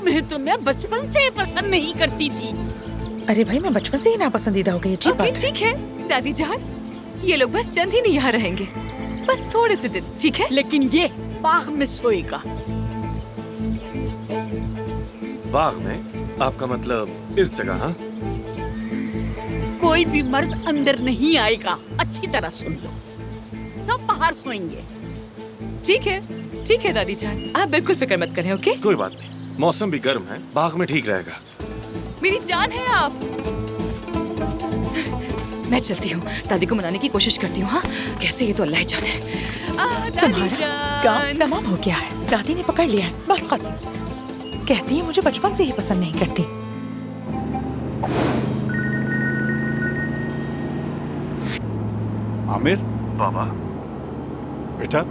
तुम्हें तो मैं बचपन से पसंद नहीं करती थी। अरे भाई, मैं बचपन से ही नापसंदीदा हो गई। ठीक बात है। ठीक है दादी जान, ये लोग बस चंद ही नहीं यहाँ रहेंगे, बस थोड़े से दिन, ठीक है? लेकिन ये बाग में सोएगा। बाग में? आपका मतलब इस जगह? हाँ, कोई भी मर्द अंदर नहीं आएगा, अच्छी तरह सुन लो। सब बाहर सोएंगे। ठीक है दादी जान, आप बिल्कुल फिक्र मत करें, ओके? कोई बात नहीं, मौसम भी गर्म है, बाग में ठीक रहेगा। मेरी जान है आप। मैं चलती हूँ, दादी को मनाने की कोशिश करती हूँ। हाँ, कैसे ये तो अल्लाह ही जाने। दादी तुम्हारा काम जान। तमाम हो गया है, दादी ने पकड़ लिया है, बस खत्म। कहती है मुझे बचपन से ही पसंद नहीं करती। आमिर, बाबा, बेटा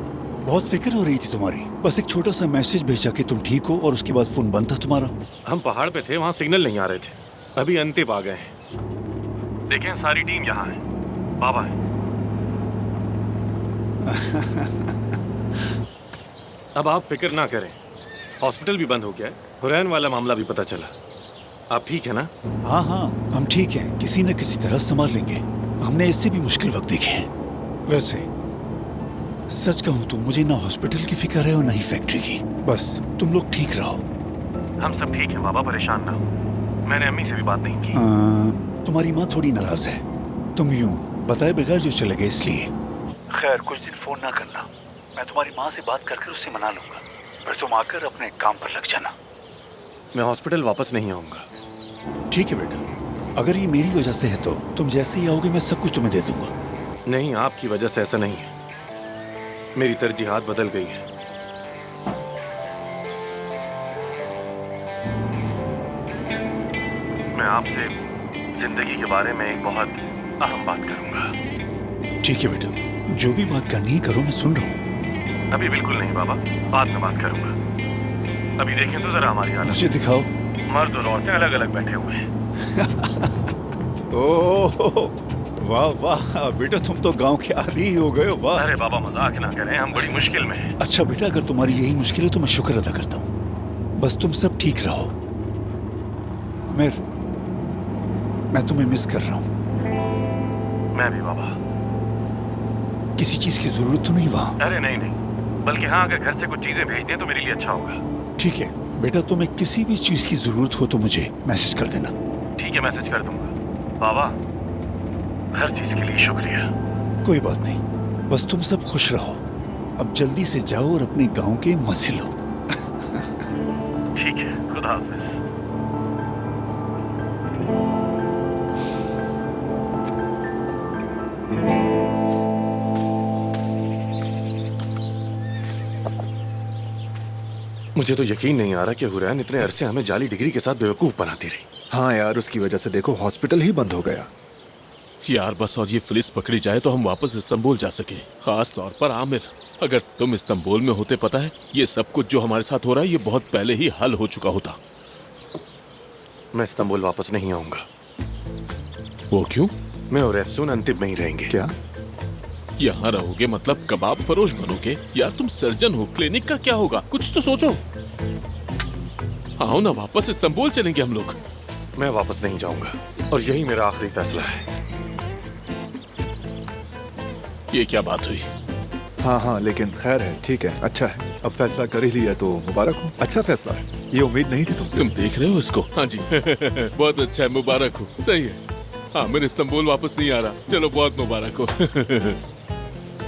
बहुत फिक्र हो रही थी तुम्हारी। बस एक छोटा सा मैसेज भेजा कि तुम ठीक हो और उसके बाद फोन बंद था तुम्हारा। हम पहाड़ पे थे, वहाँ सिग्नल नहीं आ रहे थे। अभी अंतिम आ गए हैं। देखें, सारी टीम यहाँ है। बाबा है। अब आप फिक्र ना करें, हॉस्पिटल भी बंद हो गया है, हुरैन वाला मामला भी पता चला। आप ठीक है ना? हाँ हाँ, हम ठीक हैं, किसी न किसी तरह संभाल लेंगे। हमने इससे भी मुश्किल वक्त देखे हैं। वैसे सच कहूँ तो मुझे ना हॉस्पिटल की फिक्र है और ना ही फैक्ट्री की। बस तुम लोग ठीक रहो। हम सब ठीक हैं बाबा, परेशान ना हो। मैंने अम्मी से भी बात नहीं की। तुम्हारी माँ थोड़ी नाराज है, तुम यूं बताए बगैर जो चले गए इसलिए। खैर, कुछ दिन फोन ना करना, मैं तुम्हारी माँ से बात करके उससे मना लूंगा। फिर तुम आकर अपने काम पर लग जाना। मैं हॉस्पिटल वापस नहीं आऊंगा। ठीक है बेटा, अगर ये मेरी वजह से है तो तुम जैसे ही आओगे मैं सब कुछ तुम्हें दे दूंगा। नहीं, आपकी वजह से ऐसा नहीं है। मेरी तरजीहात बदल गई है। मैं आपसे जिंदगी के बारे में एक बहुत अहम बात करूंगा। ठीक है बेटा, जो भी बात करनी है करो, मैं सुन रहा हूँ। अभी बिल्कुल नहीं बाबा, बाद में बात करूंगा। अभी देखें तो जरा हमारी हालत। मुझे दिखाओ। मर्द और औरतें अलग अलग बैठे हुए हैं। ओह वाह वाह बेटा, तुम तो गांव के आदी ही हो गए हो। वाह। अरे बाबा, मजाक ना करें, हम बड़ी मुश्किल में हैं। अच्छा बेटा, अगर तुम्हारी यही मुश्किल है तो मैं शुक्र अदा करता हूँ। बस तुम सब ठीक रहो। आमिर, मैं तुम्हें मिस कर रहा हूँ। मैं भी बाबा। किसी चीज की जरूरत तो नहीं वहाँ? अरे नहीं नहीं, बल्कि हाँ, अगर घर से कुछ चीजें भेज दें तो मेरे लिए अच्छा होगा। ठीक है बेटा, तुम्हें किसी भी चीज की जरूरत हो तो मुझे मैसेज कर देना। ठीक है, मैसेज कर दूंगा। बाबा, हर चीज के लिए शुक्रिया। कोई बात नहीं, बस तुम सब खुश रहो। अब जल्दी से जाओ और अपने गांव के मजे लो। ठीक है, खुदा हाफिज। मुझे तो यकीन नहीं आ रहा कि हुरैन इतने अरसे हमें जाली डिग्री के साथ बेवकूफ बनाती रही। हाँ यार, उसकी वजह से देखो हॉस्पिटल ही बंद हो गया। यार बस और ये पुलिस पकड़ी जाए तो हम वापस इस्तांबुल जा सके। खास तौर पर आमिर, अगर तुम इस्तांबुल में होते, पता है ये सब कुछ जो हमारे साथ हो रहा है ये बहुत पहले ही हल हो चुका होता। मैं इस्तांबुल वापस नहीं आऊंगा। वो क्यों? मैं और अफसून अंतिम में ही रहेंगे। क्या? यहाँ रहोगे मतलब कबाब फरोश बनोगे? यार तुम सर्जन हो, क्लिनिक का क्या होगा? कुछ तो सोचो। आओ ना, वापस इस्तांबुल चलेंगे हम लोग। मैं वापस नहीं जाऊंगा और यही मेरा आखिरी फैसला है। ये क्या बात हुई? हाँ हाँ, लेकिन खैर है, ठीक है, अच्छा है। अब फैसला कर ही लिया तो मुबारक हो। अच्छा फैसला है, ये उम्मीद नहीं थी तुमसे। तुम देख रहे हो इसको? हाँ जी। बहुत अच्छा है, मुबारक हो। सही है, आमिर इस्तांबुल वापस नहीं आ रहा। चलो, बहुत मुबारक हो।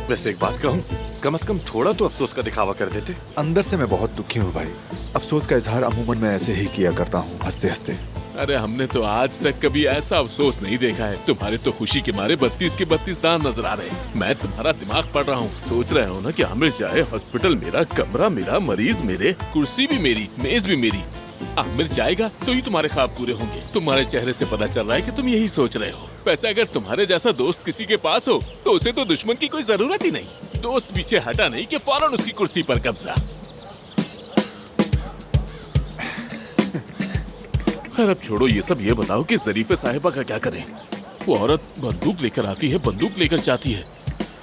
वैसे एक बात कहूँ, कम से कम थोड़ा तो अफसोस का दिखावा कर देते। अंदर से मैं बहुत दुखी हूँ भाई। अफसोस का इजहार अमूमन मैं ऐसे ही किया करता हूँ, हंसते हंसते। अरे हमने तो आज तक कभी ऐसा अफसोस नहीं देखा है। तुम्हारे तो खुशी के मारे 32 के 32 दांत नजर आ रहे हैं। मैं तुम्हारा दिमाग पढ़ रहा हूँ। सोच रहे हो ना कि आमिर जाए हॉस्पिटल, मेरा कमरा मेरा, मरीज मेरे, कुर्सी भी मेरी, मेज भी मेरी। आमिर जाएगा तो ही तुम्हारे ख्वाब पूरे होंगे। तुम्हारे चेहरे से पता चल रहा है कि तुम यही सोच रहे हो। वैसे अगर तुम्हारे जैसा दोस्त किसी के पास हो तो उसे तो दुश्मन की कोई जरूरत ही नहीं। दोस्त पीछे हटा नहीं कि फौरन उसकी कुर्सी पर कब्जा। खैर अब छोड़ो ये सब, ये बताओ कि जरीफे साहिबा का क्या करें? वो औरत बंदूक लेकर आती है, बंदूक लेकर जाती है।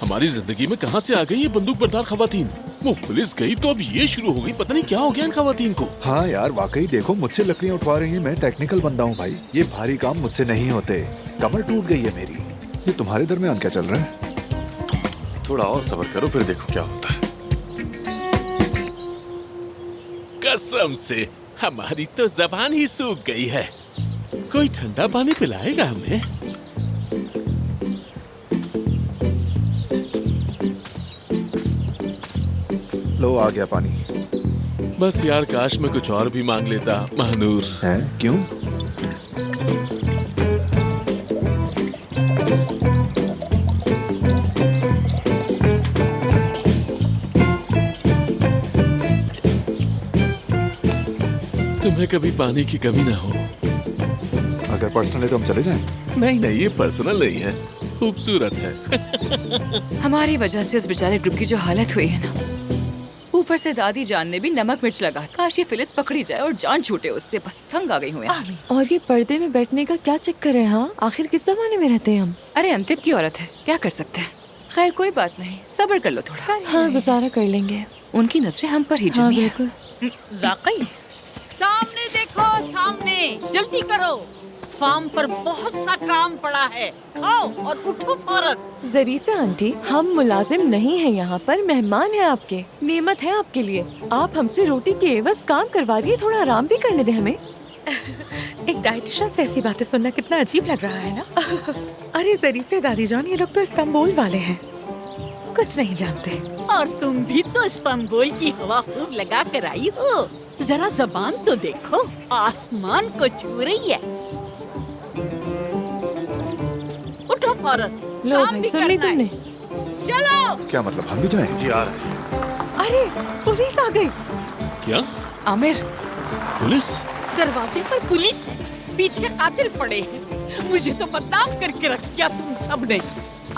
हमारी जिंदगी में कहाँ से आ गई ये बंदूक बरदार खवातीन? वो पुलिस गई तो अब ये शुरू हो गई। पता नहीं क्या हो गया इन खवातीन को। हाँ यार वाकई देखो, मुझसे लकड़ियाँ उठवा रही हैं। मैं टेक्निकल बंदा हूँ भाई, ये भारी काम मुझसे नहीं होते। कमर टूट गई है मेरी। ये तुम्हारे दरमियान क्या चल रहा है? थोड़ा और सब्र करो, फिर देखो क्या होता है। कसम से हमारी तो जबान ही सूख गई है। कोई ठंडा पानी पिलाएगा हमें? लो आ गया पानी। बस यार काश मैं कुछ और भी मांग लेता महानूर। है क्यों? तुम्हें कभी पानी की कमी ना हो। अगर पर्सनल है तो हम चले जाएं। नहीं नहीं, ये पर्सनल नहीं है, खूबसूरत है। हमारी वजह से इस बेचारे ग्रुप की जो हालत हुई है ना, ऊपर से दादी जान ने भी नमक मिर्च लगा। काश ये फिलिस पकड़ी जाए और जान छूटे उससे। बस तंग आ गई हूँ यार। और ये पर्दे में बैठने का क्या चक्कर है? हाँ, आखिर किस जमाने में रहते हैं हम? अरे अंतिम की औरत है, क्या कर सकते हैं। खैर कोई बात नहीं, सब्र कर लो थोड़ा। हाँ, गुजारा कर लेंगे। उनकी नजरें हम पर ही हाँ जमी है। बिल्कुल। वाकई सामने देखो, सामने जल्दी करो, फार्म पर बहुत सा काम पड़ा है। खाओ और उठो फौरन। जरीफा आंटी, हम मुलाजिम नहीं हैं यहाँ पर, मेहमान हैं आपके। नेमत है आपके लिए। आप हमसे रोटी के एवज काम करवा रही है, थोड़ा आराम भी करने दे हमें। एक डाइटिशियन से ऐसी बातें सुनना कितना अजीब लग रहा है ना। अरे जरीफे दादी जान, ये लोग तो इस्तांबुल वाले हैं, कुछ नहीं जानते। और तुम भी तो इस्तांबुल की हवा खूब लगा कर आई हो। जरा जबान तो देखो, आसमान को छू रही है। उठो फौरन, लो काम भाई, भी सुन ली करना है। तुमने? चलो। क्या मतलब हम भी जाएं? जी आ रहे हैं। अरे पुलिस आ गई। क्या? आमिर, पुलिस? दरवाजे पर पुलिस है, पीछे कातिल पड़े हैं। मुझे तो बदनाम करके रख दिया तुम सब ने।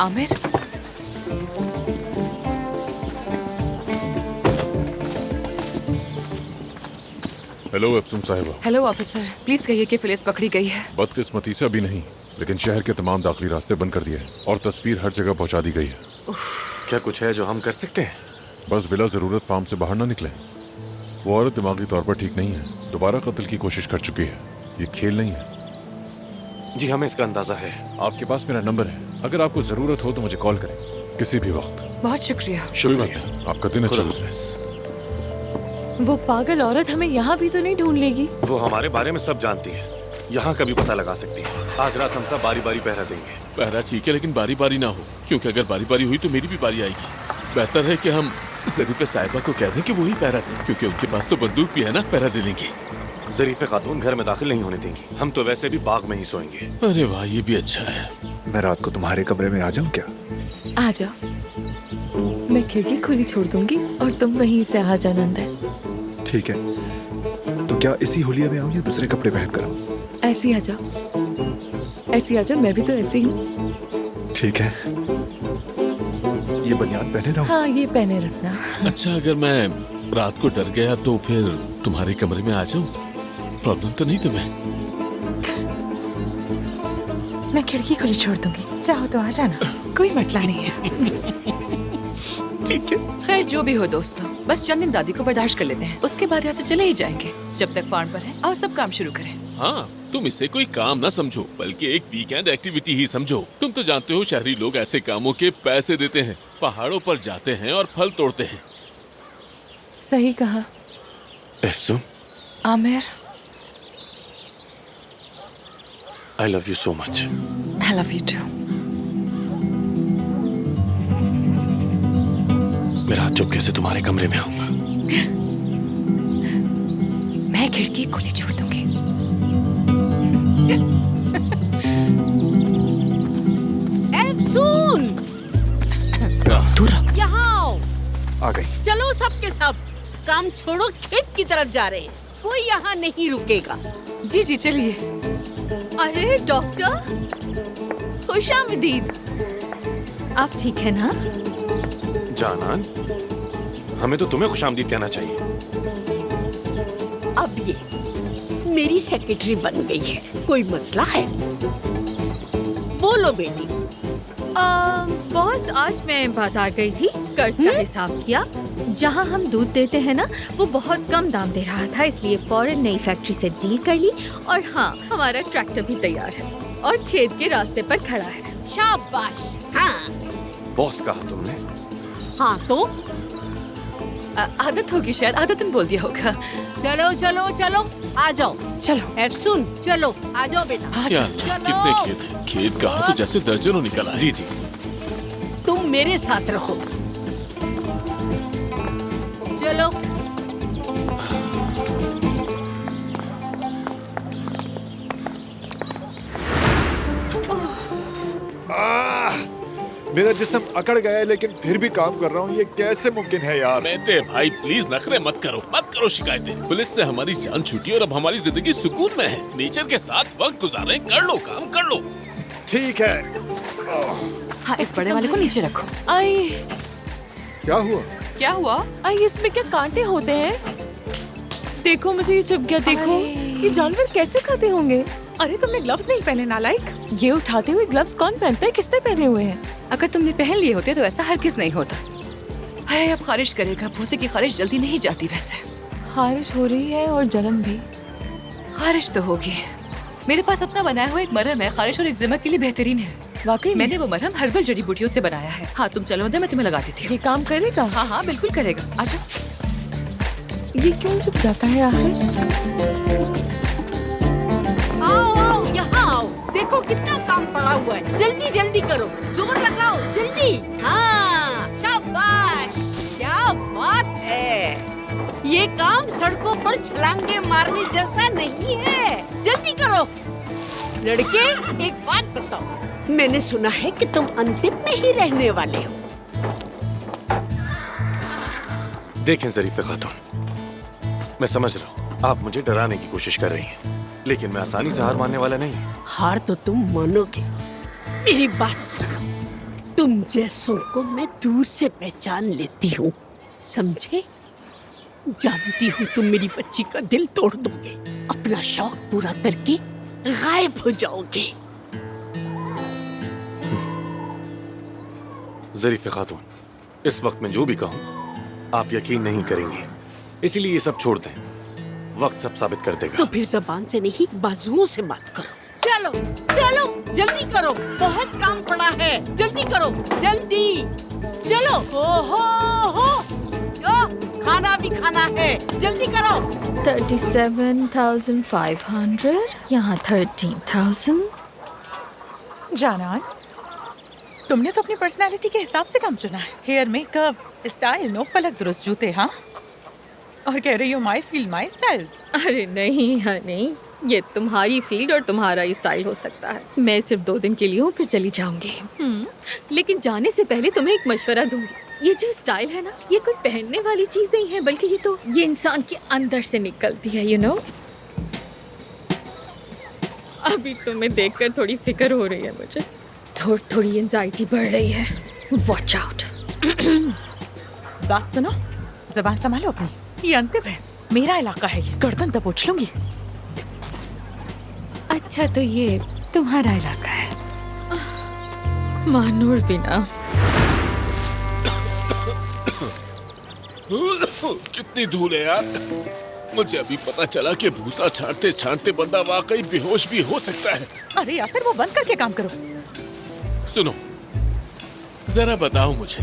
आमिर, हेलो एप्सम साहिबा। हेलो ऑफिसर, प्लीज कहिए कि फिलिस पकड़ी गई है। बदकिस्मती से अभी नहीं, लेकिन शहर के तमाम दाखिली रास्ते बंद कर दिए हैं और तस्वीर हर जगह पहुंचा दी गई है। क्या कुछ है जो हम कर सकते हैं? बस बिला जरूरत फार्म से बाहर ना निकलें। वो औरत दिमागी तौर पर ठीक नहीं है, दोबारा कत्ल की कोशिश कर चुकी है। ये खेल नहीं है। जी हमें इसका अंदाजा है। आपके पास मेरा नंबर है, अगर आपको जरूरत हो तो मुझे कॉल करें कोई भी वक्त। बहुत शुक्रिया। शुक्रिया, आपका दिन अच्छा गुजरे। वो पागल औरत हमें यहाँ भी तो नहीं ढूंढ लेगी? वो हमारे बारे में सब जानती है, यहाँ का भी पता लगा सकती है। आज रात हम सब बारी बारी पहरा देंगे। पहरा ठीक है, लेकिन बारी बारी ना हो, क्योंकि अगर बारी बारी हुई तो मेरी भी बारी आएगी। बेहतर है कि हम जरीफे साहिबा को कह दें कि वो ही पहरा दें, क्योंकि उनके पास तो बंदूक भी है ना, पहरा दे लेंगे। जरीफे खातून घर में दाखिल नहीं होने देंगी, हम तो वैसे भी बाग में ही सोएंगे। अरे वाह, ये भी अच्छा है। मैं रात को तुम्हारे कमरे में आ जाऊं क्या? आ जाओ, मैं खिड़की खुली छोड़ दूंगी और तुम वहीं से आ जाना अंदर। ठीक है, तो क्या इसी होलिया में आऊं या दूसरे कपड़े पहन कर आऊं? ऐसी आ जाओ, ऐसी आ जाओ, मैं भी तो ऐसी हूँ। ठीक है, ये बनियान पहने रहूं? हाँ, ये पहने रखना। अच्छा, अगर मैं रात को डर गया तो फिर तुम्हारे कमरे में आ जाऊं? प्रॉब्लम तो नहीं तुम्हें? मैं खिड़की खुली छोड़ दूंगी, चाहो तो आ जाना, कोई मसला नहीं है। ठीक है। खैर जो भी हो दोस्तों, बस चंद दिन दादी को बर्दाश्त कर लेते हैं, उसके बाद यहाँ से चले ही जाएंगे। जब तक फार्म पर है, आओ सब काम शुरू करें। हाँ, तुम इसे कोई काम ना समझो, बल्कि एक वीकेंड एक्टिविटी ही समझो। तुम तो जानते हो शहरी लोग ऐसे कामों के पैसे देते हैं, पहाड़ों पर जाते हैं और फल तोड़ते हैं। सही कहा। एफसुम, Aamir, I love you so much. I love you too. मैं रात चुपके से तुम्हारे कमरे में आऊंगा। मैं खिड़की खुली छोड़ दूंगी। सुन, दूर रहो। यहाँ आओ। आ गई। चलो सबके सब, काम छोड़ो, खेत की तरफ जा रहे हैं, कोई यहाँ नहीं रुकेगा। जी जी चलिए। अरे डॉक्टर, खुशामदीद। आप ठीक है ना? जानान, हमें तो तुम्हें खुशामदीद कहना चाहिए। अब ये मेरी सेक्रेटरी बन गई है, कोई मसला है? बोलो बेटी। बहुत बस आज मैं बाजार गई थी, कर्ज का हिसाब किया। जहाँ हम दूध देते हैं ना, वो बहुत कम दाम दे रहा था, इसलिए फौरन नई फैक्ट्री से डील कर ली। और हाँ, हमारा ट्रैक्टर भी तैयार है और खेत के रास्ते पर खड़ा है। शाबाश। हाँ बॉस कहा तुमने? हाँ तो आदत होगी शायद, आदतन बोल दिया होगा। चलो चलो चलो आ जाओ। चलो एफसुन चलो आ जाओ बेटा। क्या कितने खेत हैं? खेत कहा तो जैसे दर्जनों निकल आए। जी जी। तुम मेरे साथ रहो। चलो। मेरा जिस्म अकड़ गया है लेकिन फिर भी काम कर रहा हूँ। ये कैसे मुमकिन है यार? मेहते भाई प्लीज नखरे मत करो शिकायतें। पुलिस से हमारी जान छूटी और अब हमारी जिंदगी सुकून में है। नेचर के साथ वक्त गुजारें, कर लो काम कर लो। ठीक है। हाँ, इस बड़े वाले को नीचे रखो। आई क्या हुआ? क्या हुआ? आई, इसमें क्या कांटे होते हैं? देखो मुझे ये चुभ गया। देखो ये जानवर कैसे खाते होंगे। अरे तुमने ग्लव्स नहीं पहने नालायक। ये उठाते हुए ग्लव्स कौन पहनता है? किसने पहने हुए हैं? अगर तुमने पहन लिए होते तो ऐसा हरगिज नहीं होता। हाय, अब खारिश करेगा। भूसे की खारिश जल्दी नहीं जाती वैसे। खारिश हो रही है और जलन भी। खारिश तो होगी। मेरे पास अपना बनाया हुआ एक मरहम है, खारिश और एक्जिमा के लिए बेहतरीन है। वाकई मैंने वो मरहम हर्बल जड़ी बूटियों से बनाया है। हाँ तुम चलो अंदर, मैं तुम्हें लगा देती हूँ। ये काम करेगा? हाँ हाँ बिल्कुल करेगा। आजा। ये क्यों चुप जाता है आखिर? आओ आओ यहाँ आओ। देखो कितना काम पड़ा हुआ है। जल्दी जल्दी करो, जोर लगाओ जल्दी। हाँ शाबाश, क्या बात है। ये काम सड़कों पर छलांगे मारने जैसा नहीं है। जल्दी करो। लड़के एक बात बताओ, मैंने सुना है कि तुम अंतिम में ही रहने वाले हो। देखें ज़रीफ़े खातून, मैं समझ रहा हूँ आप मुझे डराने की कोशिश कर रही हैं, लेकिन मैं आसानी से हार मानने वाला नहीं। हार तो तुम मानोगे। मेरी बात सुनो, तुम जैसों को मैं दूर से पहचान लेती हूँ, समझे? जानती हूँ तुम मेरी बच्ची का दिल तोड़ दोगे, अपना शौक पूरा करके गायब हो जाओगे। ज़रीफ़े खातून, इस वक्त मैं जो भी कहूँ आप यकीन नहीं करेंगे, इसीलिए ये सब छोड़ दें। वक्त सब साबित कर देगा। तो फिर जबान से नहीं, बाजुओं से बात करो। चलो चलो जल्दी करो, बहुत काम पड़ा है। जल्दी करो जल्दी। चलो। ओहो खाना भी खाना है, जल्दी करो। 37,500, यहाँ 13,000। जानान, तुमने तो अपनी पर्सनालिटी के हिसाब से काम चुना है। हेयर, मेकअप, स्टाइल, नोक पलक, दुरुस्त जूते। हाँ, और कह रही हो माई फील्ड माई स्टाइल। अरे नहीं हनी, ये तुम्हारी फील्ड और तुम्हारा ही स्टाइल हो सकता है। मैं सिर्फ 2 दिन के लिए हूँ, फिर चली जाऊंगी। लेकिन जाने से पहले तुम्हें एक मशवरा दूंगी। ये जो स्टाइल है ना, ये कोई पहनने वाली चीज नहीं है, बल्कि ये इंसान के अंदर से निकलती है, यू नो। अभी तुम्हें देखकर थोड़ी फिक्र हो रही है मुझे, थोड़ी एंजाइटी बढ़ रही है। Watch out. बात सुनो, जबान संभालो अपनी। ये अंतिम है, मेरा इलाका है ये, गर्दन दबोच लूंगी। अच्छा तो ये तुम्हारा इलाका है। मानूर बिना। कितनी धूल है यार। मुझे अभी पता चला कि भूसा छांटते छांटते बंदा वाकई बेहोश भी हो सकता है। अरे यार, वो बंद करके काम करो। सुनो, जरा बताओ मुझे,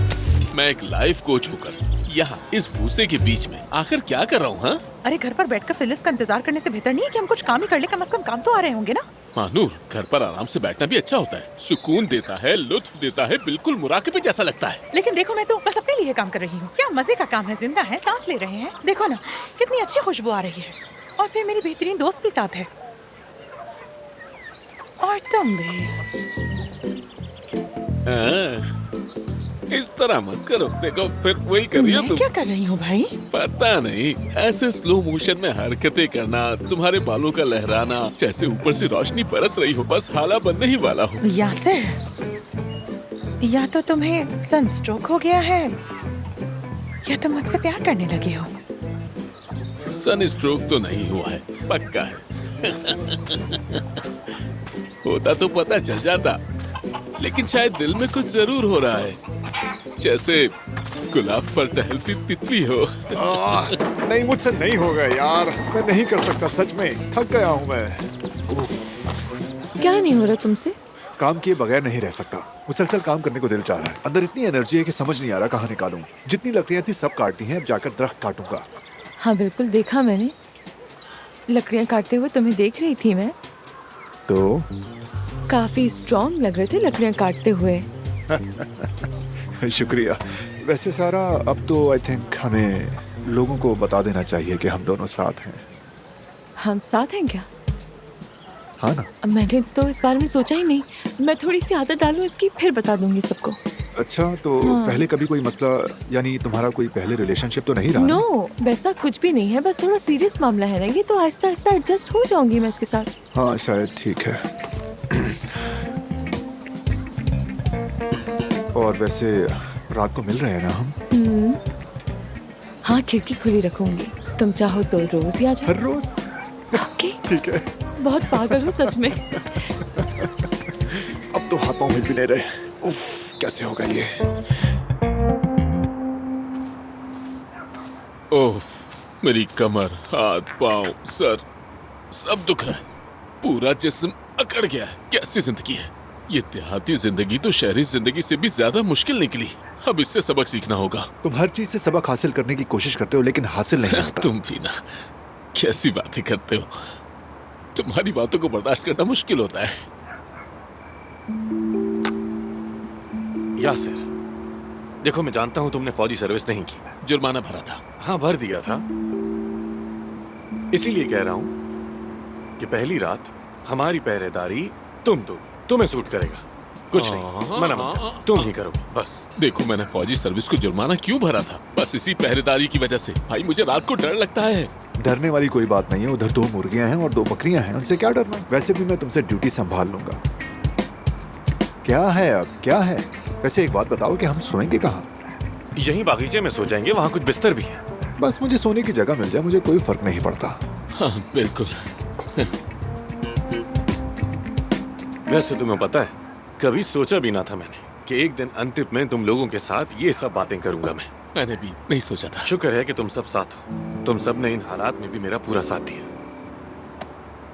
मैं एक लाइफ कोच होकर यहाँ इस भूसे के बीच में आखिर क्या कर रहा हूँ? हाँ, अरे घर पर बैठकर फिलिस का इंतजार करने से बेहतर नहीं है कि हम कुछ काम ही कर ले? कम से कम काम तो आ रहे होंगे ना। मानूर, घर पर आराम से बैठना भी अच्छा होता है, सुकून देता है, लुत्फ देता है, बिल्कुल मुराकबे जैसा लगता है। लेकिन देखो, मैं तो बस अपने लिए काम कर रही हूँ। क्या मजे का काम है, जिंदा है, सांस ले रहे हैं। देखो ना कितनी अच्छी खुशबू आ रही है, और फिर मेरी बेहतरीन दोस्त भी साथ है, और तुम भी। इस तरह मत करो, देखो फिर वही कर रही हो तुम। क्या कर रही हूँ भाई? पता नहीं, ऐसे स्लो मोशन में हरकतें करना, तुम्हारे बालों का लहराना, जैसे ऊपर से रोशनी बरस रही हो। बस हाला बनने ही वाला हो। यासिर, या तो तुम्हें सनस्ट्रोक हो गया है, या तुम मुझसे प्यार करने लगे हो। सन स्ट्रोक तो नहीं हुआ है, पक्का है। होता तो पता चल जाता। लेकिन शायद दिल में कुछ जरूर हो रहा है, जैसे गुलाब पर टहलती तितली हो। नहीं, मुझसे नहीं होगा यार, मैं नहीं कर सकता, सच में थक गया हूँ मैं। क्या नहीं हो रहा तुमसे? काम किए बगैर नहीं रह सकता, मुसलसल काम करने को दिल चाह रहा है। अंदर इतनी एनर्जी है कि समझ नहीं आ रहा कहाँ निकालूं। जितनी लकड़ियां थी सब काट दी हैं, अब जाकर दरख्त काटूंगा। हाँ बिल्कुल, देखा मैंने, लकड़ियाँ काटते हुए तुम्हें देख रही थी मैं। तो काफी स्ट्रॉन्ग लग रहे थे लकड़ियाँ काटते हुए। शुक्रिया। वैसे सारा, अब तो आई थिंक हमें लोगों को बता देना चाहिए कि हम दोनों साथ हैं। हम साथ हैं क्या? हाँ ना? मैंने तो इस बारे में सोचा ही नहीं। मैं थोड़ी सी आदत डालूं इसकी, फिर बता दूंगी सबको। अच्छा, तो हाँ। पहले कभी कोई मसला, यानी तुम्हारा कोई पहले रिलेशनशिप तो नहीं रहा? नो, वैसा कुछ भी नहीं है, बस थोड़ा सीरियस मामला है ना ये, तो आहिस्ता आहिस्ता एडजस्ट हो जाऊंगी मैं इसके साथ। हाँ शायद ठीक है। और वैसे रात को मिल रहे हैं ना हम? हाँ, खिड़की खुली रखूंगी, तुम चाहो तो रोज ही आ जाओ। हर रोज? ओके, ठीक है। बहुत पागल हो सच में। अब तो हाथ पाँव हिल भी नहीं रहे। उफ, कैसे होगा ये? ओह, मेरी कमर, हाथ, पाँव, सर सब दुख रहा है, पूरा जिस्म अकड़ गया है। कैसी जिंदगी है ये? देहाती जिंदगी तो शहरी जिंदगी से भी ज्यादा मुश्किल निकली। अब इससे सबक सीखना होगा। तुम हर चीज से सबक हासिल करने की कोशिश करते हो, लेकिन हासिल नहीं होता। तुम भी ना, कैसी बातें करते हो? तुम्हारी बातों को बर्दाश्त करना मुश्किल होता है। यासिर, देखो मैं जानता हूं तुमने फौजी सर्विस नहीं की। जुर्माना भरा था। हाँ, भर दिया था। इसीलिए कह रहा हूं कि पहली रात हमारी पहरेदारी तुम दो, तुम्हें सूट करेगा। कुछ नहीं, मना मत करो, तुम ही करो बस। देखो, मैंने फौजी सर्विस को जुर्माना क्यों भरा था? बस इसी पहरेदारी की वजह से। भाई, मुझे रात को डर लगता है। डरने वाली कोई बात नहीं है, उधर 2 मुर्गियां हैं और 2 बकरियां हैं, उनसे क्या डरना? वैसे भी मैं तुमसे ड्यूटी संभाल लूंगा। क्या है अब, क्या है? वैसे एक बात बताओ कि हम सोएंगे कहाँ? यहीं बागीचे में सो जाएंगे, वहाँ कुछ बिस्तर भी है। बस मुझे सोने की जगह मिल जाए, मुझे कोई फर्क नहीं पड़ता। हाँ बिल्कुल। वैसे तुम्हें पता है, कभी सोचा भी ना था मैंने कि एक दिन अंतिम में तुम लोगों के साथ ये सब बातें करूंगा मैं। मैंने भी नहीं सोचा था। शुक्र है कि तुम सब साथ हो। तुम सब ने इन हालात में भी मेरा पूरा साथ दिया।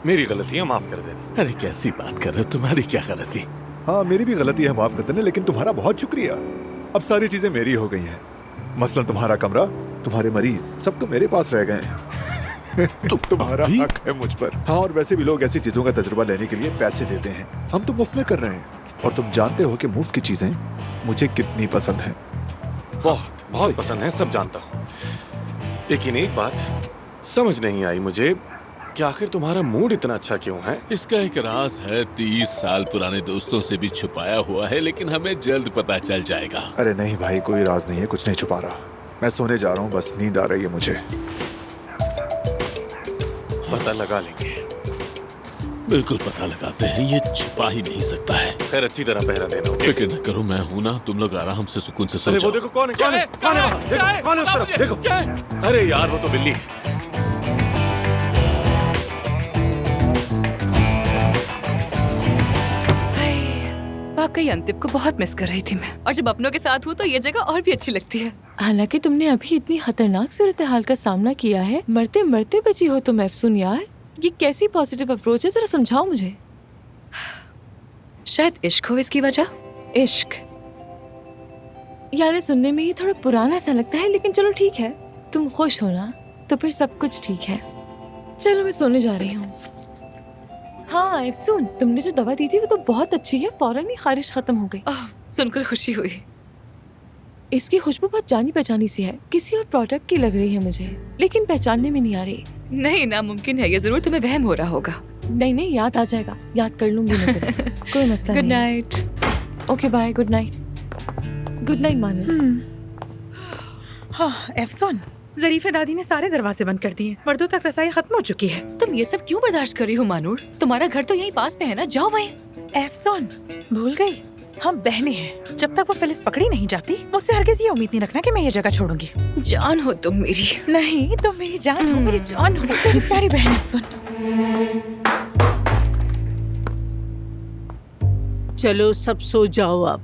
मेरी गलतियां माफ कर देना। अरे कैसी बात कर रहे हो, तुम्हारी क्या गलती? हाँ, मेरी भी गलती है, माफ कर देना, लेकिन तुम्हारा बहुत शुक्रिया। अब सारी चीजें मेरी हो गई हैं। मसलन तुम्हारा कमरा, तुम्हारे मरीज, सब तो मेरे पास रह गए हैं। तुम्हारा हक है मुझ पर। हाँ, और वैसे भी लोग ऐसी चीजों का तजुर्बा लेने के लिए पैसे देते हैं, हम तो मुफ्त में कर रहे हैं। और तुम जानते हो कि मुफ्त की चीजें मुझे कितनी पसंद है। बहुत बहुत पसंद है, सब जानता हूँ। लेकिन एक बात समझ नहीं आई मुझे कि आखिर तुम्हारा मूड इतना अच्छा क्यों है? इसका एक राज है, 30 साल पुराने दोस्तों से भी छुपाया हुआ है, लेकिन हमें जल्द पता चल जाएगा। अरे नहीं भाई, कोई राज नहीं है, कुछ नहीं छुपा रहा। मैं सोने जा रहा हूँ, बस नींद आ रही है मुझे। पता लगा लेंगे। बिल्कुल पता लगाते हैं, ये छुपा ही नहीं सकता है। खैर, अच्छी तरह पहरा देना। फिक्र न करो, मैं हूं ना, तुम लोग आराम से सुकून से सो अरे जाओ। वो देखो, कौन है? कौन है? कौन है वहाँ? देखो, कौन है उस तरफ? देखो। अरे यार, वो तो बिल्ली है। वाकई अंतिम को बहुत मिस कर रही थी मैं, और जब अपनों के साथ हूँ तो ये जगह और भी अच्छी लगती है। हालांकि तुमने अभी इतनी खतरनाक सूरत हाल का सामना किया है, मरते मरते बची हो तुम अफसून यार। ये कैसी पॉजिटिव अप्रोच है, जरा समझाओ मुझे। शायद इश्क हो इसकी वजह। इश्क? यानी सुनने में ये थोड़ा पुराना सा लगता है, लेकिन चलो ठीक है, तुम खुश हो ना तो फिर सब कुछ ठीक है। चलो मैं सोने जा रही हूँ। हाँ अफसून, तुमने जो दवा दी थी वो तो बहुत अच्छी है, फौरन ही खारिश खत्म हो गई। सुनकर खुशी हुई। इसकी खुशबू बहुत जानी पहचानी सी है, किसी और प्रोडक्ट की लग रही है मुझे, लेकिन पहचानने में नहीं आ रही। नहीं, नामुमकिन है, ये जरूर तुम्हें वहम हो रहा होगा। नहीं नहीं, याद आ जाएगा, याद कर लूंगी मैं सब। कोई मसला नहीं। Good night. Okay bye, good night. Good night Manu. हाँ अफसून, जरीफे दादी ने सारे दरवाजे बंद कर दिए, मर्दों तक रसाई खत्म हो चुकी है। तुम ये सब क्यों बर्दाश्त कर रही हो मानूर? तुम्हारा घर तो यहीं पास में है ना, जाओ वहीं। अफसून, भूल गई, हम बहनें हैं। जब तक वो फिलिस पकड़ी नहीं जाती, मुझसे हरगिज़ ये उम्मीद नहीं रखना कि मैं ये जगह छोड़ूंगी। जान हो तुम मेरी। नहीं, तुम मेरी जान हो, मेरी जान हो, तेरी प्यारी बहन अफसून। चलो सब सो जाओ अब।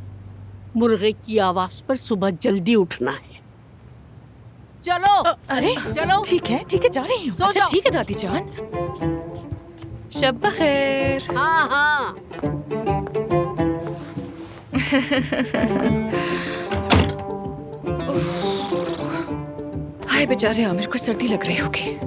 मुर्गे की आवाज पर सुबह जल्दी उठना है। चलो अरे चलो ठीक है जा रही हूँ। सो अच्छा जाओ। ठीक है दादी जान। शब बखैर। हाँ हाँ। हाय बेचारे आमिर को सर्दी लग रही होगी।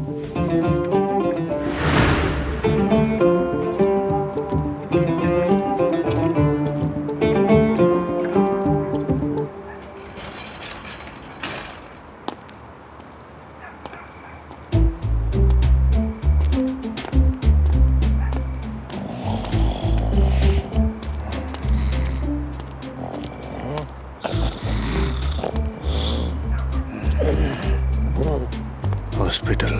हॉस्पिटल।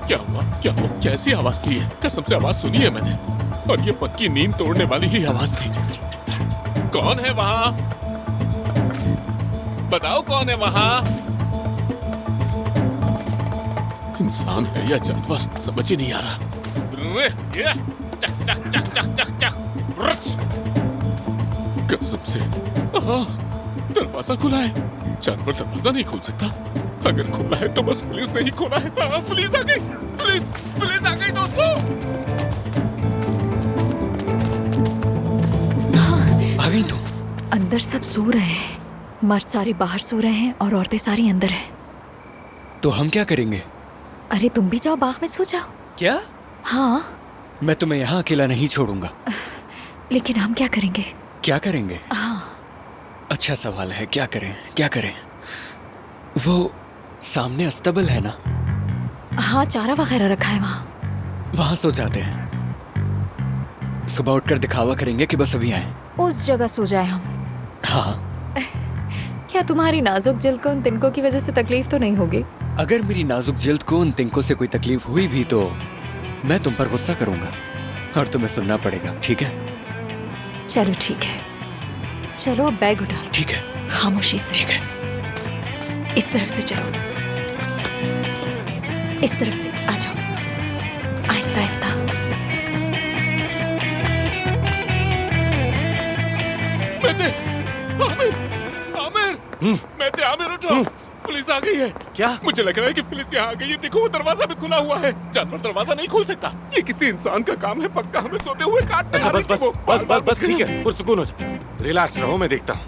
क्या हुआ कैसी आवाज थी ये? कसम से आवाज सुनी है मैंने, और ये पक्की नींद तोड़ने वाली ही आवाज थी। कौन है वहाँ? बताओ कौन है वहाँ? इंसान है या जानवर समझ ही नहीं आ रहा। कसम से दरवाजा खुला है। जानवर दरवाजा नहीं खोल सकता। अगर खोला है तो बस पुलिस ने ही खोला है। पुलिस आ गई, पुलिस आ गई दोस्तों। आ गई तुम? अंदर सब सो रहे हैं। मर्द सारे बाहर सो रहे हैं और औरतें सारी अंदर हैं। तो हम क्या करेंगे? अरे तुम भी जाओ बाग में सो जाओ। क्या? हाँ मैं तुम्हें यहाँ अकेला नहीं छोड़ूंगा। लेकिन हम क्या करेंगे? क्या करेंगे? हाँ अच्छा सवाल है, क्या करें? वो सामने अस्तबल है ना? हाँ चारा वगैरह रखा है वहाँ सो जाते हैं। सुबह उठकर दिखावा करेंगे कि बस अभी आए। उस जगह सो जाए हम। हाँ। क्या तुम्हारी नाजुक जिल्द को उन तिनकों की वजह से तकलीफ तो नहीं होगी? अगर मेरी नाजुक जिल्द को उन तिनकों से कोई तकलीफ हुई भी तो मैं तुम पर गुस्सा करूंगा और तुम्हें सुनना पड़ेगा, ठीक है? चलो ठीक है, चलो अब बैग उठा लो। ठीक है, खामोशी से। ठीक है। इस तरफ से चलो, इस तरफ से आ जाओ, आहिस्ता आहिस्ता। आमिर उठो, पुलिस आ गई है। क्या? मुझे लग रहा है कि पुलिस यहाँ आ गई है। देखो वो दरवाजा भी खुला हुआ है। जानवर दरवाजा नहीं खोल सकता। ये किसी इंसान का काम है पक्का। हमें सोते हुए काटने अच्छा वाली थी वो। बस ठीक है, पुरसुकून हो जाओ। रिलैक्स रहो, मैं देखता हूँ।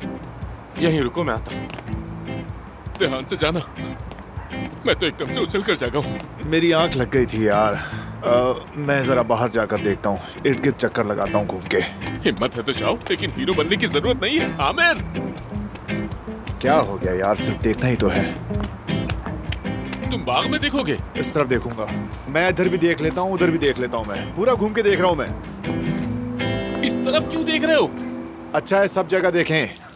यहीं रुको, मैं आता हूँ। ध्यान से जाना, मैं तो एकदम से उछल कर जागा हूँ। मेरी आंख लग गई थी यार। मैं जरा बाहर जाकर देखता हूँ, इर्द गिर्द चक्कर लगाता हूँ घूम के। हिम्मत है तो जाओ, लेकिन हीरो बनने की जरूरत नहीं है। आमिर क्या हो गया यार, सिर्फ देखना ही तो है। तुम बाग में देखोगे? इस तरफ देखूंगा। मैं इधर भी देख लेता हूँ, उधर भी देख लेता हूँ। मैं पूरा घूम के देख रहा हूँ। मैं इस तरफ क्यों देख रहे हो? अच्छा है, सब जगह देखें।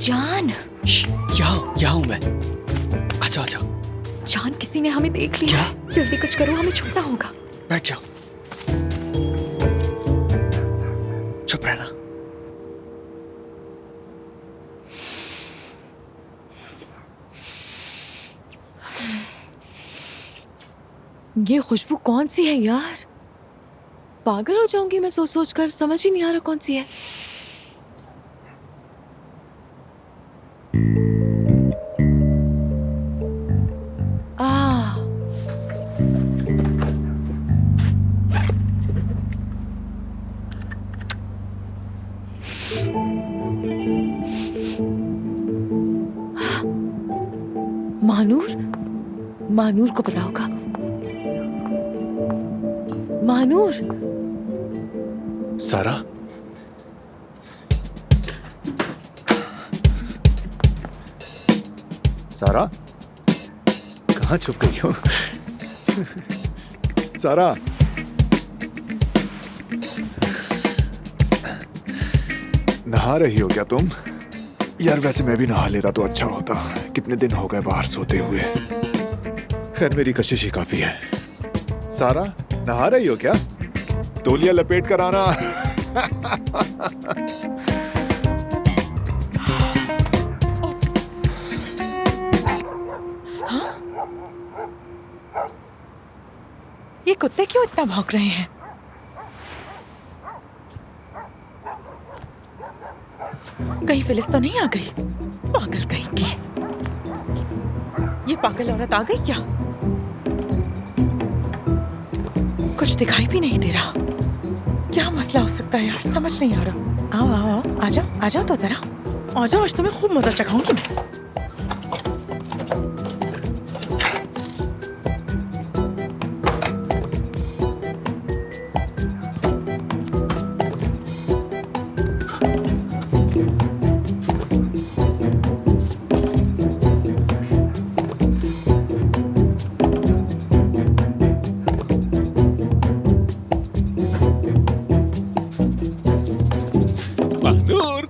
जान, यहाँ हूँ मैं। अच्छा अच्छा। जान, किसी ने हमें देख लिया। जल्दी कुछ करो, हमें छुपना होगा। बैठ जाओ, चुप रहना। ये खुशबू कौन सी है यार? पागल हो जाऊंगी मैं सोच सोच कर। समझ ही नहीं आ रहा कौन सी है। मानूर को पता होगा। मानूर। सारा, सारा, कहाँ छुप गई हो? सारा, नहा रही हो क्या तुम? यार वैसे मैं भी नहा लेता तो अच्छा होता, कितने दिन हो गए बाहर सोते हुए। खैर मेरी कशिश ही काफी है। सारा, नहा रही हो क्या? तौलिया लपेट कर आना। ये कुत्ते क्यों इतना भौंक रहे हैं? कहीं फिलिस तो नहीं आ गई? पागल कहीं की। ये पागल औरत आ गई क्या? कुछ दिखाई भी नहीं दे रहा। क्या मसला हो सकता है यार, समझ नहीं आ रहा। आओ आओ आओ, आ जाओ, आ जाओ तो जरा। आ जाओ, आज तुम्हें खूब मजा चखाऊंगी मैं। महानूर,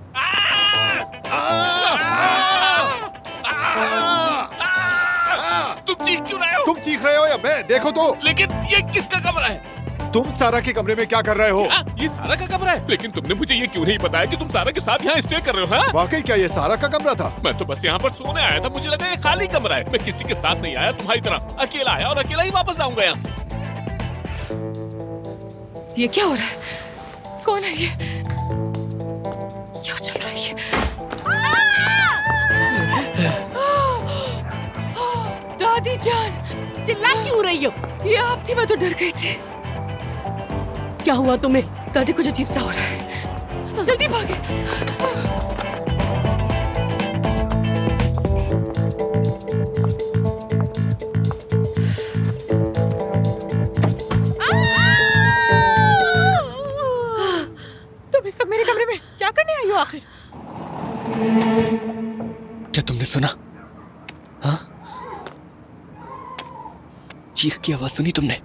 तुम चीख क्यों रहे हो? तुम चीख रहे हो या मैं? देखो तो। लेकिन ये किसका कमरा है? तुम सारा के कमरे में क्या कर रहे हो? ये सारा का कमरा है, लेकिन तुमने मुझे ये क्यों नहीं बताया कि तुम सारा के साथ यहाँ स्टे कर रहे हो? हाँ? वाकई क्या ये सारा का कमरा था? मैं तो बस यहाँ पर सोने आया था, मुझे लगा ये खाली कमरा है। मैं किसी के साथ नहीं आया, तुम्हारी तरह अकेला आया और अकेला ही वापस आऊंगा यहाँ से। ये क्या हो रहा है? कौन है ये? क्या चल रहा है ये? दादी जान, चिल्ला क्यों रही हो? ये आप थी, मैं तो डर गई थी। क्या हुआ तुम्हें? दादी कुछ अजीब सा हो रहा है, जल्दी भागे। तुम इस वक्त मेरे कमरे में क्या करने आई हो आखिर? क्या तुमने सुना? हाँ, चीख की आवाज सुनी तुमने?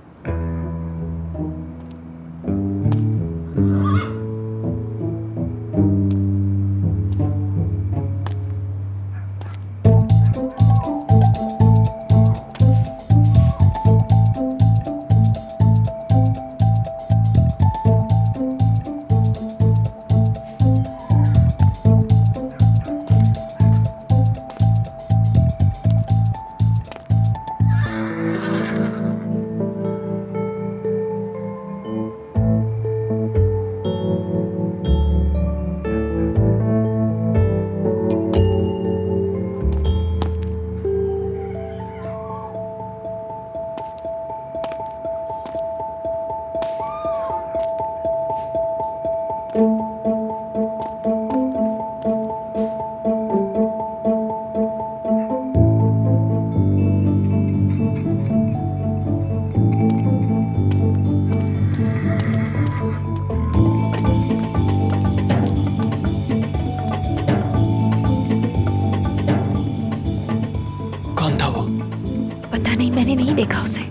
मैंने नहीं देखा उसे।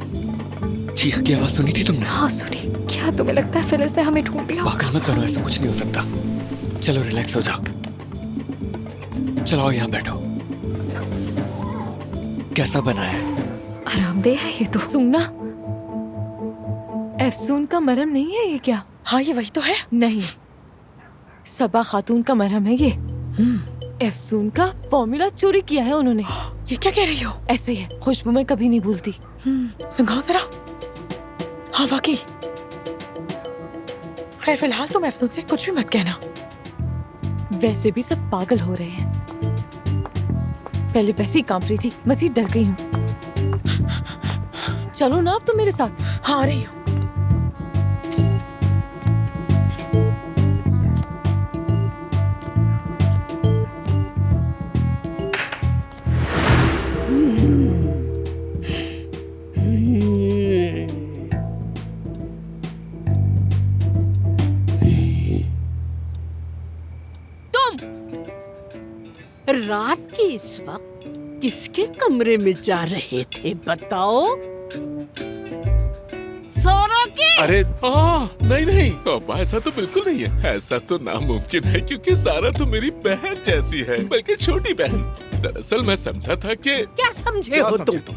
चीख की आवाज सुनी थी तुमने? हाँ सुनी। क्या तुम्हें लगता है फिलिस ने हमें ढूंढ लिया? पागल मत बनो, ऐसा कुछ नहीं हो सकता। चलो रिलैक्स हो जाओ, चलो यहाँ बैठो। कैसा बना है? आरामदेह है ये तो। सुनना, एफसून का मरहम नहीं है ये क्या? हाँ ये वही तो है। नहीं, सबा खातून का मरहम है ये। एफसून का फॉर्मूला चोरी किया है उन्होंने। ये क्या कह रही हो? ऐसे ही है, खुशबू में कभी नहीं भूलती। सुनाओ जरा। हाँ वाकई। खैर फिलहाल तुम एफसून से कुछ भी मत कहना। वैसे भी सब पागल हो रहे हैं। पहले वैसे ही कांप रही थी, मसीह डर गई हूँ। चलो ना अब तुम मेरे साथ। हाँ आ रही हूँ। रात के इस वक्त किसके कमरे में जा रहे थे बताओ? सोरा के? अरे नहीं नहीं पापा, ऐसा तो बिल्कुल नहीं है। ऐसा तो नामुमकिन है क्योंकि सारा तो मेरी बहन जैसी है, बल्कि छोटी बहन। दरअसल मैं समझा था कि क्या समझे हो तुम?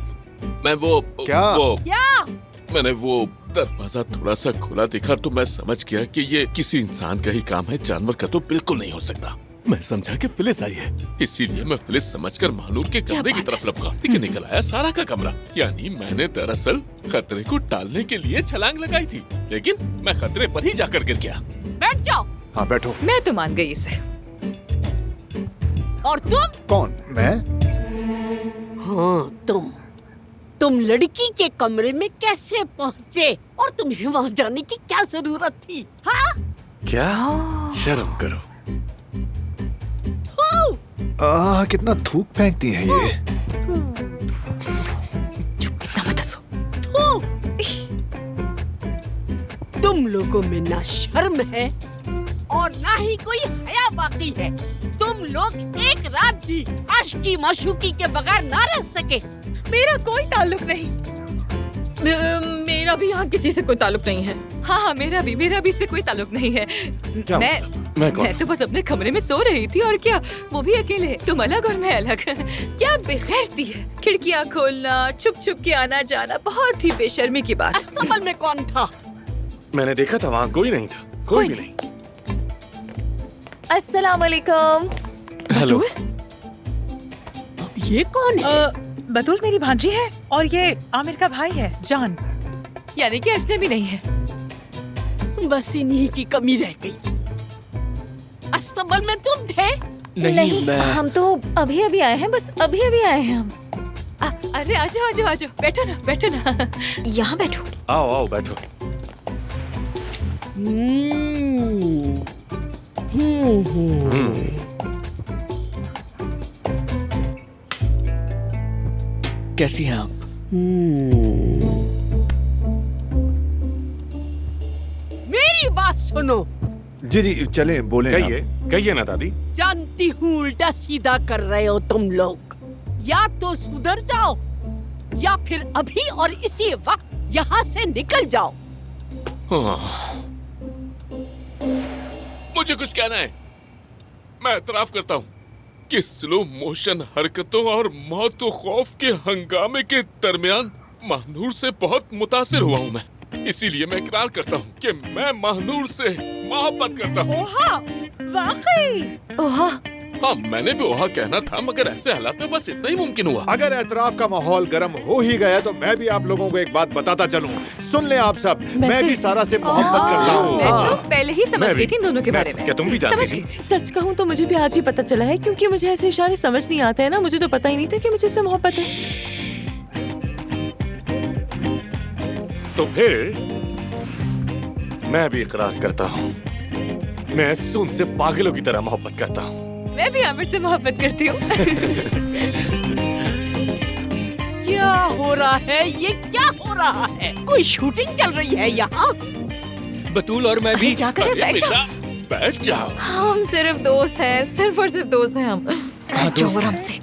मैं वो क्या? मैंने वो दरवाजा थोड़ा सा खुला देखा तो मैं समझ गया कि ये किसी इंसान का ही काम है, जानवर का तो बिल्कुल नहीं हो सकता। मैं समझा कि फिलिस आई है, इसीलिए मैं फिलिस समझकर महानूर के कमरे की तरफ लपका, लेकिन निकल आया सारा का कमरा। यानी मैंने दरअसल खतरे को टालने के लिए छलांग लगाई थी, लेकिन मैं खतरे पर ही जाकर गिर गया। बैठ जाओ। हाँ बैठो। मैं तो मान गई इसे। और तुम? कौन? मैं? हाँ तुम लड़की के कमरे में कैसे पहुँचे और तुम्हें वहाँ जाने की क्या जरूरत थी? हाँ? क्या? शर्म करो। कितना थूक फेंकती हैं ये। चुप, इतना मत हंसो। तुम लोगों में ना शर्म है और ना ही कोई हया बाकी है। तुम लोग एक रात भी आशिकी माशूकी के बगैर ना रह सके। मेरा कोई ताल्लुक नहीं। मेरा भी यहाँ किसी से कोई ताल्लुक नहीं है। हाँ मेरा भी इससे कोई ताल्लुक नहीं है। मैं तो बस अपने कमरे में सो रही थी और क्या, वो भी अकेले। तुम अलग और मैं अलग। क्या बेगैरती है, खिड़कियाँ खोलना, छुप छुप के आना जाना, बहुत ही बेशर्मी की बात। अस्तबल में कौन था? मैंने देखा था, वहाँ कोई नहीं था, कोई भी नहीं। अस्सलाम वालेकुम। हेलो। ये कौन है? बतूल मेरी भांजी है और ये आमिर का भाई है जान। यानी कि अजनबी नहीं है। बस इन्हीं की कमी रह गई। अस्तबल में तुम थे? नहीं हम तो अभी अभी आए हैं, बस अभी अभी आए हैं हम। अरे आजो, बैठो ना। यहाँ बैठो। आओ बैठो। कैसी हैं आप? मेरी बात सुनो। जी चलें, बोले। कहिए ना दादी। जानती हूँ उल्टा सीधा कर रहे हो तुम लोग। या तो सुधर जाओ या फिर अभी और इसी वक्त यहाँ से निकल जाओ। मुझे कुछ कहना है। मैं एतराफ करता हूँ कि स्लो मोशन हरकतों और मौत व खौफ के हंगामे के दरमियान महानूर से बहुत मुतासिर हुआ हूँ मैं। इसीलिए मैं इकरार करता हूँ कि मैं महानूर से मोहब्बत करता हूँ। ओहा, वाकई? ओहा। हाँ मैंने भी ओहा कहना था, मगर ऐसे हालात में बस इतना ही मुमकिन हुआ। अगर एतराफ का माहौल गर्म हो ही गया तो मैं भी आप लोगों को एक बात बताता चलूं। सुन लें आप सब, मैं भी सारा से मोहब्बत करता हूँ। मैं तो पहले ही समझ गई थी इन दोनों के बारे में। क्या तुम भी जानती थी? सच कहूँ तो मुझे भी आज ही पता चला है, क्योंकि मुझे ऐसे इशारे समझ नहीं आते हैं ना। मुझे तो पता ही नहीं था कि मुझे इससे मोहब्बत है। तो फिर मैं भी इकरार करता हूँ, मैं अफसून से पागलों की तरह मोहब्बत करता हूँ। मैं भी आमिर से मोहब्बत करती हूँ। क्या हो रहा है? ये क्या हो रहा है? कोई शूटिंग चल रही है यहाँ? बतूल और मैं भी। क्या करें? बैठ जाओ। हम सिर्फ दोस्त हैं, सिर्फ और सिर्फ दोस्त हैं हम। आराम से।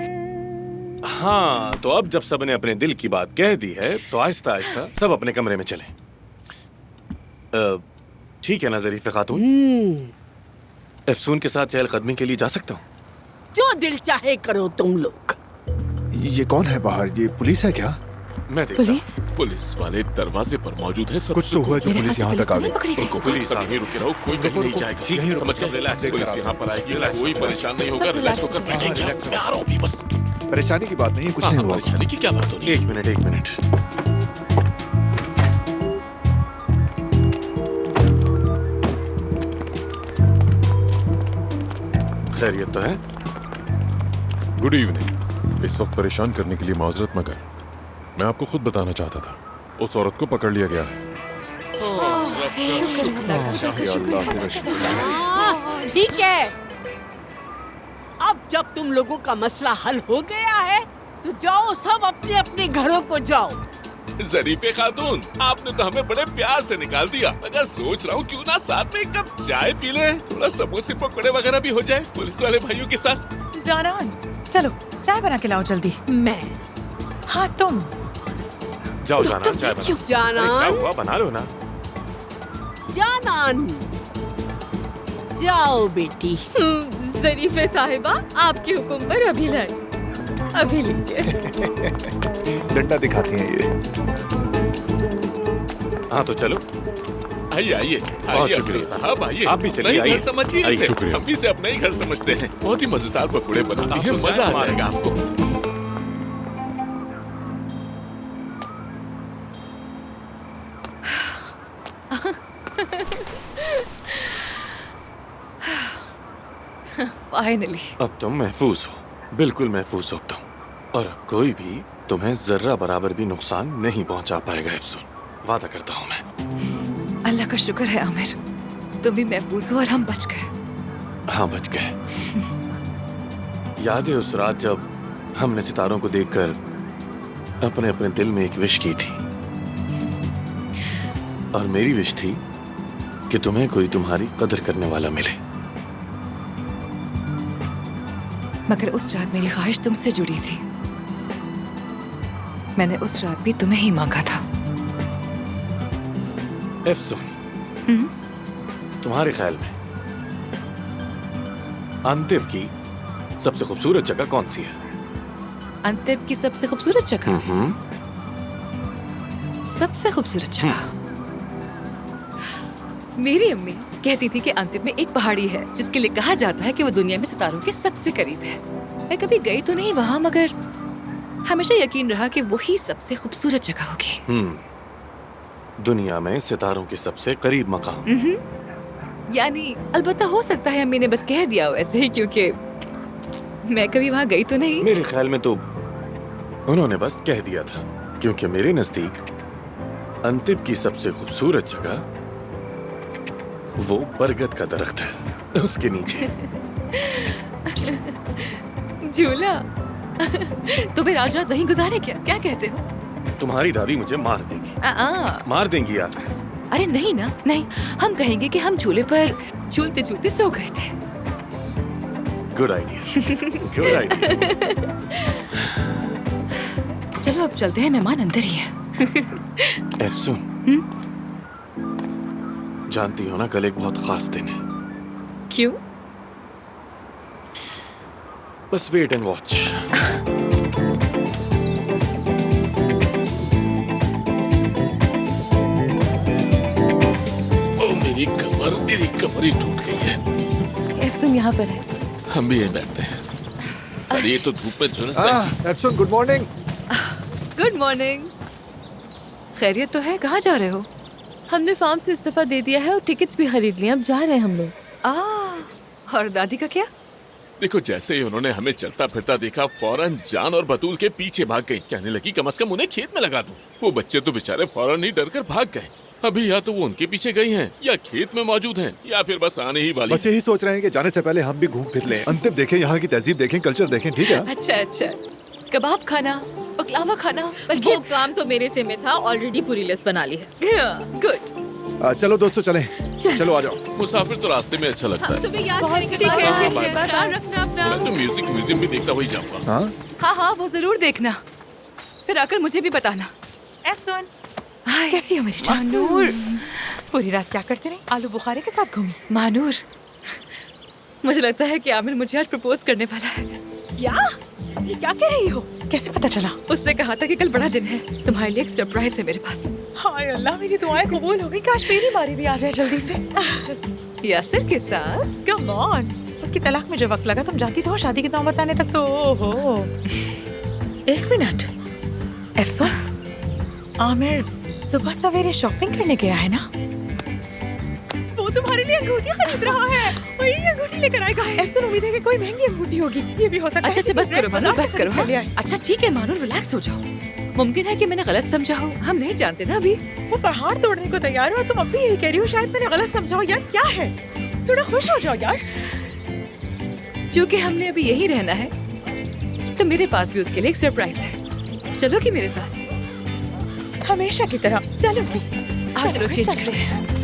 हाँ तो अब जब सबने अपने दिल की बात कह दी है तो आहिस्ता आहिस्ता सब अपने कमरे में चलें। ठीक है ना ज़रीफ़े खातून? अफसून के साथ चहलकदमी के लिए जा सकता हूँ? जो दिल चाहे करो तुम लोग। ये कौन है बाहर? ये पुलिस है क्या? मैं देखता हूँ। पुलिस वाले दरवाजे पर मौजूद है। सब कुछ तो हुआ जो पुलिस यहाँ तक आ गई। पुलिस यहीं रुके रहो, कोई कहीं नहीं जाएगा। ठीक है, समझ गए? रिलैक्स। पुलिस यहाँ पर आएगी, कोई परेशान नहीं होगा। रिलैक्स होकर बैठेंगे। मैं आ रहा हूँ अभी बस। परेशानी की बात नहीं है, कुछ नहीं हुआ। परेशानी की क्या बात हो रही है? एक मिनट। खैरियत तो है? Good evening. इस वक्त परेशान करने के लिए माजरत मगर मैं आपको खुद बताना चाहता था, उस औरत को पकड़ लिया गया है। ठीक है, अब जब तुम लोगों का मसला हल हो गया है तो जाओ सब अपने अपने घरों को जाओ। ज़रीफ़े खातून, आपने तो हमें बड़े प्यार से निकाल दिया, मगर सोच रहा हूँ क्यों ना साथ में एक कप चाय पी ले, थोड़ा समोसे पकौड़े वगैरह भी हो जाए पुलिस वाले भाइयों के साथ। जानान चलो चाय बना के लाओ जल्दी। मैं हाँ तुम। जाओ जानान, चाय बना। क्यों अरे, क्या जानान? हुआ, बना लो ना। जानान, जाओ बेटी। जरीफे साहिबा, आपके हुक्म पर अभी लाई। अभी लीजिए। डंडा दिखाती हैं ये। हाँ तो चलो। आइए आइए बहुत आइए शुक्रिया। अफसर साहब, आइए। आप भी चलिए, नई आइए। घर समझिए आइए, इसे। शुक्रिया। हम भी इसे अपना ही घर समझते हैं। बहुत ही मजेदार पकौड़े बनाती आप है, तो मजा आ क्या जाएगा आपको। फाइनली। अब तुम महफूज हो, बिल्कुल महफूज हो तुम। और अब कोई भी तुम्हें जर्रा बराबर भी नुकसान नहीं पहुंचा पाएगा अफसून, वादा करता हूँ मैं। अल्लाह का शुक्र है आमिर, तुम भी महफूज हो और हम बच गए। हाँ बच गए। याद है उस रात जब हमने सितारों को देखकर अपने अपने दिल में एक विश की थी, और मेरी विश थी कि तुम्हें कोई तुम्हारी कदर करने वाला मिले। मगर उस रात मेरी ख्वाहिश तुमसे जुड़ी थी। मैंने उस रात भी तुम्हें ही मांगा था। अफसून, तुम्हारे ख्याल में अंतिम की सबसे खूबसूरत जगह कौन सी है? अंतिम की सबसे खूबसूरत जगह? सबसे खूबसूरत जगह? मेरी अम्मी कहती थी कि अंतिम में एक पहाड़ी है जिसके लिए कहा जाता है कि वो दुनिया में सितारों के सबसे करीब है। मैं कभी गई तो नहीं वहां, मगर हमेशा यकीन रहा कि वही सबसे खूबसूरत जगह होगी। दुनिया में सितारों के सबसे करीब मकाम। यानी अलबत्ता हो सकता है अम्मी ने बस कह दिया हो ऐसे ही, क्योंकि मैं कभी वहां गई तो नहीं। मेरे ख्याल में तो उन्होंने बस कह दिया था, क्योंकि मेरे नजदीक अंतिम की सबसे खूबसूरत जगह वो बरगद का दरख्त है, उसके नीचे। झूला। तो फिर आज रात वहीं गुजारे क्या? क्या कहते हो? तुम्हारी दादी मुझे मार देगी। मार देंगी यार। अरे नहीं ना, नहीं। हम कहेंगे कि हम झूले पर झूलते झूलते सो गए थे। Good idea, good idea. चलो अब चलते हैं, मेहमान अंदर ही है। अफसून, जानती हो ना कल एक बहुत खास दिन है। क्यों? बस वेट एंड वॉच। ओ मेरी कमर ही टूट गई है। एफसून यहाँ पर है। हम भी यहीं बैठते हैं। अरे ये तो धूप में झुलस जाएगी। एफसून, गुड मॉर्निंग। Good morning. खैरियत तो है? कहाँ जा रहे हो? हमने फार्म से इस्तीफा दे दिया है और टिकट्स भी खरीद लिए, अब जा रहे हैं हम लोग। और दादी का क्या? देखो, जैसे ही उन्होंने हमें चलता फिरता देखा, फौरन जान और बतूल के पीछे भाग गई। कहने लगी कम से कम उन्हें खेत में लगा दूं। वो बच्चे तो बेचारे फौरन ही डर कर भाग गए। अभी या तो वो उनके पीछे गई हैं, या खेत में मौजूद हैं, या फिर बस आने ही वाली। बस यही सोच रहे हैं कि जाने से पहले हम भी घूम फिर लें, अंतिम देखें, यहाँ की तहजीब देखें, कल्चर देखें। ठीक है? अच्छा अच्छा, कबाब खाना, बकलावा खाना। वो काम तो मेरे से में था, ऑलरेडी पूरी लिस्ट बना ली है। गुड। चलो दोस्तों, चलें। चलो आ जाओ। मुसाफिर तो रास्ते में अच्छा लगता है। तुम्हें याद ठीक है, ठीक है। ख्याल रखना अपना। मैं तो म्यूजिक म्यूजियम भी देखता हुई जाऊंगा। हाँ हाँ हाँ, वो जरूर देखना, फिर आकर मुझे भी बताना। एफसून, कैसी हो मेरी जान? मानूर, पूरी रात क्या करते रहे? आलू बुखारे के साथ घूमी। मानूर, मुझे लगता है कि आमिर मुझे आज प्रपोज करने वाला है। क्या? ये क्या कह रही हो? कैसे पता चला? उसने कहा था कि कल बड़ा दिन है, तुम्हारे लिए एक सरप्राइज है मेरे पास। हाय अल्लाह, मेरी दुआएं कबूल हो गई। काश मेरी बारी भी आ जाए जल्दी से। यासिर के साथ? कम ऑन, उसकी तलाक में जो वक्त लगा, तुम जानती तो हो, शादी की दावत बताने तक तो। ओहो, एक मिनट। अफसोस, आमिर सुबह सवेरे शॉपिंग करने गया है ना? वो तुम्हारे लिए अंगूठी खरीद रहा है। वही अंगूठी लेकर आएगा। अफसोस, उम्मीद है कि कोई महंगी अंगूठी होगी। ये भी हो सकता है। अच्छा, बस करो मानूर, बस करो। अच्छा ठीक है मानूर, रिलैक्स हो जाओ। मुमकिन है कि मैंने गलत समझा हो, हम नहीं जानते ना अभी। वो पहाड़ तोड़ने को तैयार हो, तुम अब भी यही कह रही हो शायद मैंने गलत समझा हो। यार क्या है, थोड़ा खुश हो जाओ यार। क्योंकि हमने अभी यही रहना है, तो मेरे पास भी उसके लिए एक सरप्राइज है। चलोगी मेरे साथ? हमेशा की तरह चलोगी। चलो चेंज करते हैं।